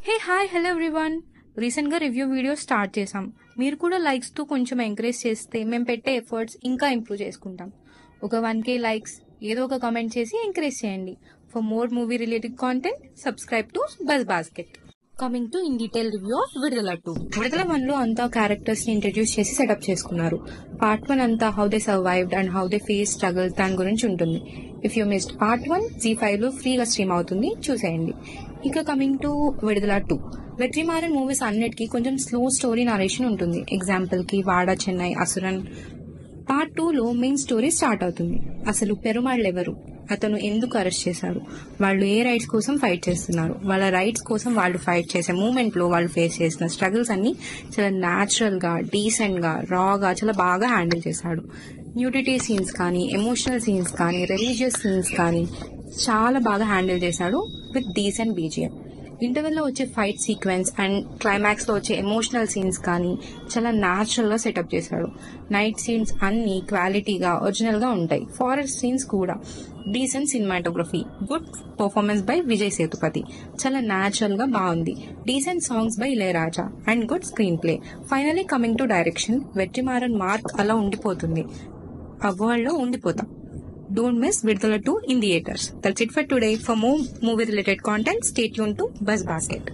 Hey hi hello everyone. రీసెంట్గా review video start చేసాం. మీరు కూడా లైక్స్తో కొంచెం ఎంకరేజ్ చేస్తే మేము పెట్టే ఎఫర్ట్స్ ఇంకా ఇంప్రూవ్ చేసుకుంటాం. ఒక 1K లైక్స్ ఏదో ఒక కామెంట్ చేసి ఎంకరేజ్ చేయండి. For more movie related content subscribe to buzz basket. Coming to in detail review of విడుదల 2. విడుదల 1లో అంతా క్యారెక్టర్స్ ని ఇంట్రడ్యూస్ చేసి సెటప్ చేసుకున్నారు. పార్ట్ 1 అంతా how they survived and how they face struggle దాని గురించి ఉంటుంది. ఇఫ్ యూ మిస్డ్ పార్ట్ 1 Zee5లో ఫ్రీగా స్ట్రీమ్ అవుతుంది, చూసేయండి. ఇక కమింగ్ టు విడుదల 2, వెట్రిమారన్ మూవీస్ అన్నిటికీ కొంచెం స్లో స్టోరీ నరేషన్ ఉంటుంది. ఎగ్జాంపుల్ కి వాడా, చెన్నై, అసురన్. పార్ట్ 2లో మెయిన్ స్టోరీ స్టార్ట్ అవుతుంది. అసలు పెరుమాళ్ళు ఎవరు, అతను ఎందుకు అరెస్ట్ చేశారు, వాళ్ళు ఏ రైట్స్ కోసం ఫైట్ చేస్తున్నారు, వాళ్ళ రైట్స్ కోసం వాళ్ళు ఫైట్ చేసే మూమెంట్ లో వాళ్ళు ఫేస్ చేసిన స్ట్రగుల్స్ అన్ని చాలా న్యాచురల్ గా, డీసెంట్ గా, రాగా చాలా బాగా హ్యాండిల్ చేశాడు. న్యూడిటీ సీన్స్ కానీ, ఎమోషనల్ సీన్స్ కానీ, రిలీజియస్ సీన్స్ కానీ చాలా బాగా హ్యాండిల్ చేశాడు విత్ డీసెంట్ బీజిఎం. ఇంటర్వెల్ లో వచ్చే ఫైట్ సీక్వెన్స్ అండ్ క్లైమాక్స్ లో వచ్చే ఎమోషనల్ సీన్స్ కానీ చాలా న్యాచురల్ గా సెటప్ చేశాడు. నైట్ సీన్స్ అన్ని క్వాలిటీగా, ఒరిజినల్ గా ఉంటాయి. ఫారెస్ట్ సీన్స్ కూడా decent cinematography, good performance by Vijay Sethupathi, చాలా న్యాచురల్ గా బాగుంది. Decent songs by Ilaiyaraaja and good screenplay. Finally coming to direction, Vetrimaaran mark అలా ఉండిపోతుంది, ఆ వరల్డ్ లో ఉండిపోతాం. Don't miss Vidala 2 in theaters. That's it for today. For more movie related content, stay tuned to Buzz Basket.